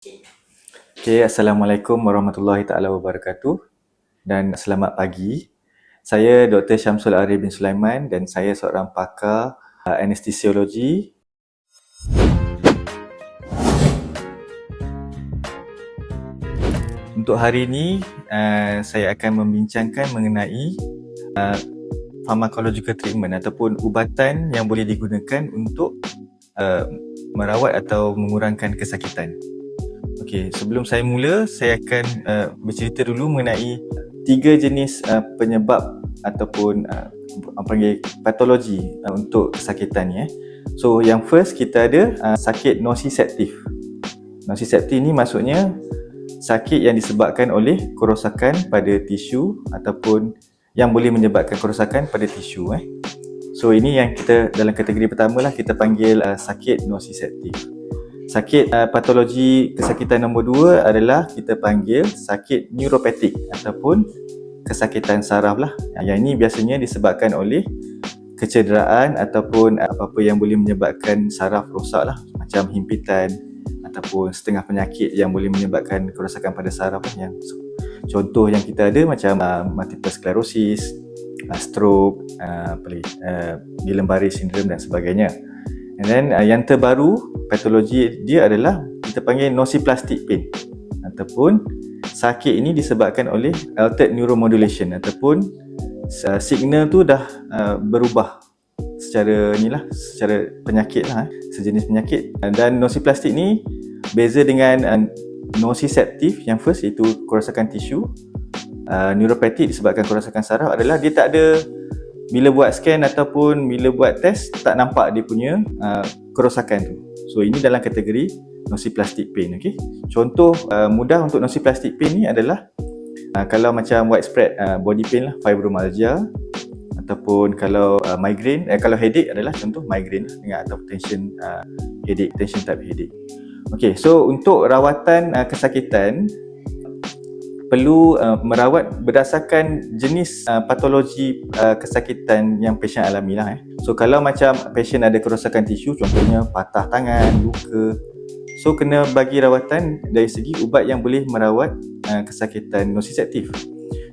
Okay, Assalamualaikum warahmatullahi taala wabarakatuh dan selamat pagi. Saya Dr. Syamsul Arif bin Sulaiman dan saya seorang pakar anestesiologi. Untuk hari ini, saya akan membincangkan mengenai pharmacological treatment ataupun ubatan yang boleh digunakan untuk merawat atau mengurangkan kesakitan. Okey, sebelum saya mula, saya akan bercerita dulu mengenai 3 jenis penyebab ataupun panggil patologi untuk kesakitan ni. So, yang first kita ada sakit nociceptive. Nociceptive ni maksudnya sakit yang disebabkan oleh kerosakan pada tisu ataupun yang boleh menyebabkan kerosakan pada tisu. So, ini yang kita dalam kategori pertama lah, kita panggil sakit nociceptive. Sakit patologi kesakitan nombor 2 adalah kita panggil sakit neuropatik ataupun kesakitan saraf lah. Yang ini biasanya disebabkan oleh kecederaan ataupun apa-apa yang boleh menyebabkan saraf rosak lah, macam himpitan ataupun setengah penyakit yang boleh menyebabkan kerosakan pada saraf lah. Yang contoh yang kita ada macam multiple sclerosis, stroke, Guillain-Barré syndrome dan sebagainya. And then yang terbaru patologi dia adalah kita panggil nociplastic pain ataupun sakit ini disebabkan oleh altered neuromodulation ataupun signal tu dah berubah secara penyakit lah, sejenis penyakit. Dan nociplastic ni beza dengan nociceptive yang first iaitu kerosakan tisu. Neuropatik disebabkan kerosakan saraf adalah dia tak ada, bila buat scan ataupun bila buat test tak nampak dia punya kerosakan tu. So ini dalam kategori nociplastic pain. Okay? Contoh mudah untuk nociplastic pain ni adalah kalau macam widespread body pain lah, fibromyalgia, ataupun kalau migraine, kalau headache adalah contoh migraine dengan atau tension headache, tension type headache. Okay, so untuk rawatan kesakitan perlu merawat berdasarkan jenis patologi kesakitan yang pasien alami lah. So kalau macam pasien ada kerosakan tisu, contohnya patah tangan, luka, so kena bagi rawatan dari segi ubat yang boleh merawat kesakitan nociceptive.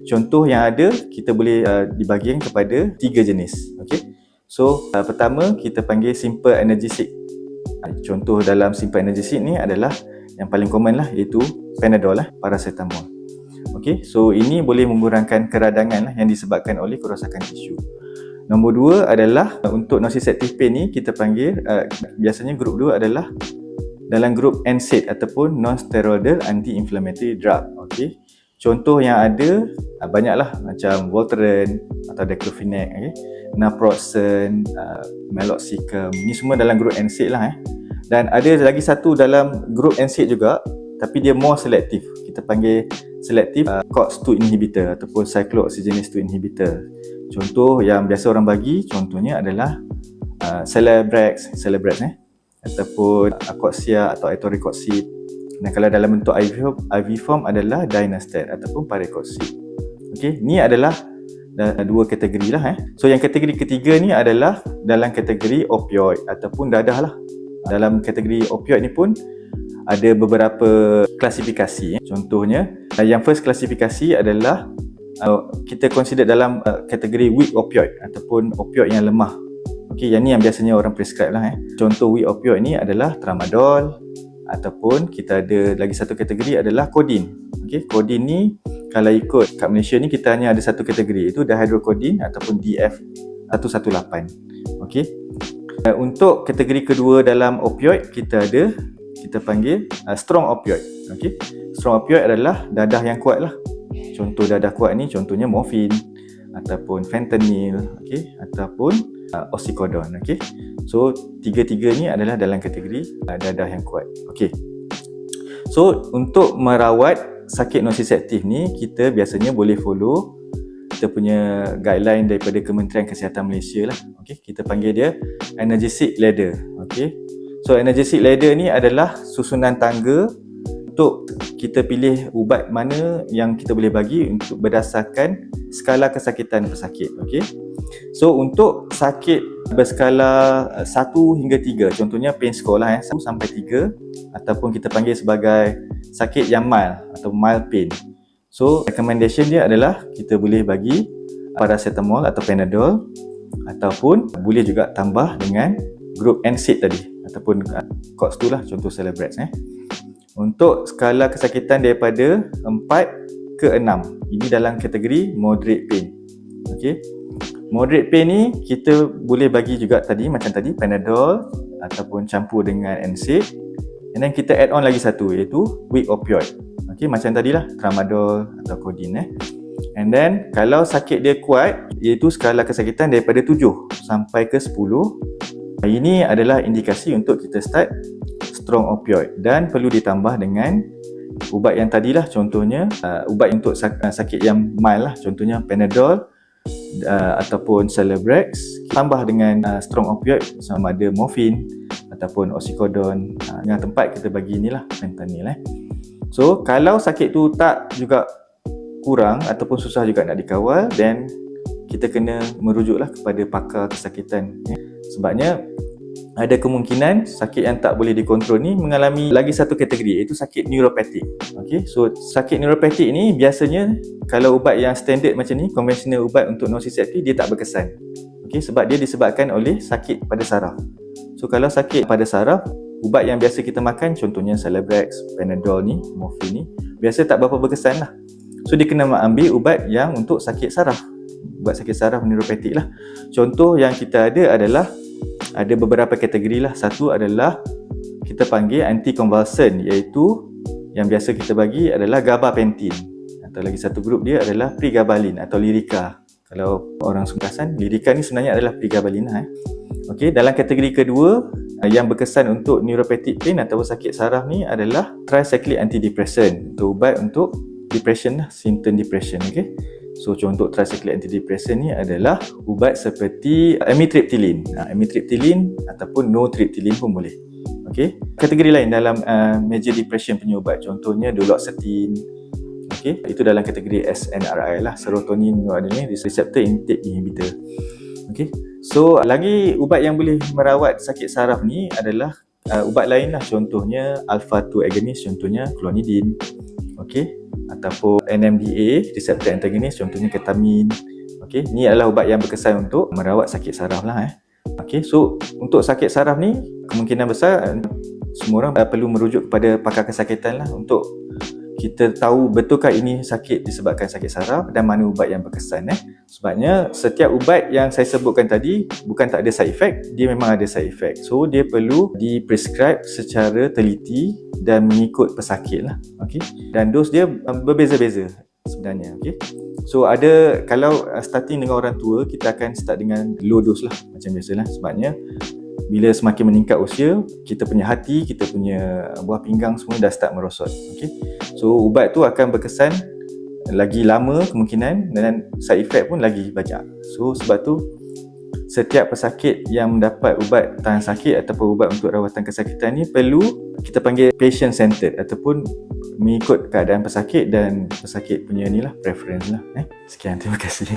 Contoh yang ada, kita boleh dibagikan kepada 3 jenis. Okay? So pertama kita panggil simple analgesic. Contoh dalam simple analgesic ni adalah yang paling common lah, iaitu Panadol lah, paracetamol. Okay, so ini boleh mengurangkan keradangan yang disebabkan oleh kerosakan tisu. Nombor 2 adalah untuk nociceptive pain ni kita panggil biasanya grup 2 adalah dalam grup NSAID ataupun non-steroidal anti-inflammatory drug. Okay, contoh yang ada banyaklah macam Voltaren atau Diclofenac, okay? Naproxen, Meloxicam, ni semua dalam grup NSAID lah. Dan ada lagi satu dalam grup NSAID juga, tapi dia more selective. Kita panggil selective COX-2 inhibitor ataupun cyclooxygenase 2 inhibitor. Contoh yang biasa orang bagi contohnya adalah Celebrex ataupun Akoxia atau Etoricoxib. Dan kalau dalam bentuk IV form adalah Dynastat ataupun Parecoxib. Okey, ni adalah 2 kategori lah. So yang kategori ketiga ni adalah dalam kategori opioid ataupun dadah lah. Dalam kategori opioid ni pun ada beberapa klasifikasi. Contohnya, yang first klasifikasi adalah kita consider dalam kategori weak opioid ataupun opioid yang lemah. Okey, yang ni yang biasanya orang prescribe lah. Contoh weak opioid ni adalah Tramadol, ataupun kita ada lagi satu kategori adalah Codeine. Okey, Codeine ni kalau ikut kat Malaysia ni kita hanya ada satu kategori, iaitu dihydrocodone ataupun DF118. Okey. Untuk kategori kedua dalam opioid kita panggil strong opioid. Okay? Strong opioid adalah dadah yang kuat lah. Contoh dadah kuat ni contohnya morfin ataupun fentanyl, okay? Ataupun oxycodone. Okay? So tiga-tiga ni adalah dalam kategori dadah yang kuat. Okay. So untuk merawat sakit nociceptive ni kita biasanya boleh follow kita punya guideline daripada Kementerian Kesihatan Malaysia lah. Okay? Kita panggil dia analgesic ladder. Okay? So analgesic ladder ni adalah susunan tangga untuk kita pilih ubat mana yang kita boleh bagi untuk berdasarkan skala kesakitan pesakit. Okay? So untuk sakit berskala 1 hingga 3. Contohnya pain score lah 1 sampai 3, ataupun kita panggil sebagai sakit yang mild atau mild pain. So recommendation dia adalah kita boleh bagi paracetamol atau Panadol, ataupun boleh juga tambah dengan grup NSAID tadi, ataupun COX-2 lah, contoh Celebrex. Untuk skala kesakitan daripada 4 ke 6, ini dalam kategori moderate pain. Okey. Moderate pain ni kita boleh bagi juga tadi, macam tadi Panadol ataupun campur dengan NSAID. And then kita add on lagi satu, iaitu weak opioid. Okey, macam tadilah Tramadol atau Codeine. And then kalau sakit dia kuat, iaitu skala kesakitan daripada 7 sampai ke 10. Ini adalah indikasi untuk kita start strong opioid, dan perlu ditambah dengan ubat yang tadilah, contohnya ubat untuk sakit yang mild lah, contohnya Panadol ataupun Celebrex, tambah dengan strong opioid sama ada morfin ataupun oxycodone. Dengan tempat kita bagi inilah fentanyl. So kalau sakit tu tak juga kurang ataupun susah juga nak dikawal, then kita kena merujuklah kepada pakar kesakitan. Sebabnya ada kemungkinan sakit yang tak boleh dikontrol ni mengalami lagi satu kategori, iaitu sakit neuropatik. Okay, so sakit neuropatik ni biasanya kalau ubat yang standard macam ni, konvensional ubat untuk nociceptive, dia tak berkesan. Okay, sebab dia disebabkan oleh sakit pada saraf. So kalau sakit pada saraf, ubat yang biasa kita makan, contohnya Celebrex, Panadol ni, morfin ni, biasa tak berapa berkesan lah. So dia kena ambil ubat yang untuk sakit saraf, ubat sakit saraf neuropatik lah. Contoh yang kita ada adalah, ada beberapa kategori lah. Satu adalah kita panggil anticonvulsant, iaitu yang biasa kita bagi adalah gabapentin, atau lagi satu grup dia adalah pregabalin atau Lyrica. Kalau orang sungkasan, Lyrica ni sebenarnya adalah pregabalin. Okey, dalam kategori kedua yang berkesan untuk neuropathic pain atau sakit saraf ni adalah tricyclic antidepressant, untuk ubat untuk depression lah, symptom depression. Okey. So contoh tricyclic antidepressant ni adalah ubat seperti amitriptyline. Amitriptyline ataupun nortriptyline pun boleh. Okey. Kategori lain dalam major depression punya ubat, contohnya duloxetine. Okey, itu dalam kategori SNRI lah, serotonin noradrenaline receptor intake inhibitor. Okey. So lagi ubat yang boleh merawat sakit saraf ni adalah ubat lain lah, contohnya alpha 2 agonist, contohnya clonidine. Okey, ataupun NMDA receptor antagonist, contohnya ketamin. Okey, ni adalah ubat yang berkesan untuk merawat sakit saraf lah. Okey, so untuk sakit saraf ni kemungkinan besar semua orang perlu merujuk kepada pakar kesakitan lah, untuk kita tahu betulkah ini sakit disebabkan sakit saraf dan mana ubat yang berkesan. Sebabnya setiap ubat yang saya sebutkan tadi bukan tak ada side effect, dia memang ada side effect. So dia perlu diprescribe secara teliti dan mengikut pesakit lah. Okay? Dan dos dia berbeza-beza sebenarnya. Okay? So ada, kalau starting dengan orang tua, kita akan start dengan low dose lah, macam biasalah. Sebabnya bila semakin meningkat usia, kita punya hati, kita punya buah pinggang semua dah start merosot. Okay? So ubat tu akan berkesan lagi lama kemungkinan, dan side effect pun lagi banyak. So sebab tu setiap pesakit yang mendapat ubat tahan sakit ataupun ubat untuk rawatan kesakitan ni perlu kita panggil patient centered, ataupun mengikut keadaan pesakit dan pesakit punya ni lah, preference lah. Sekian, terima kasih.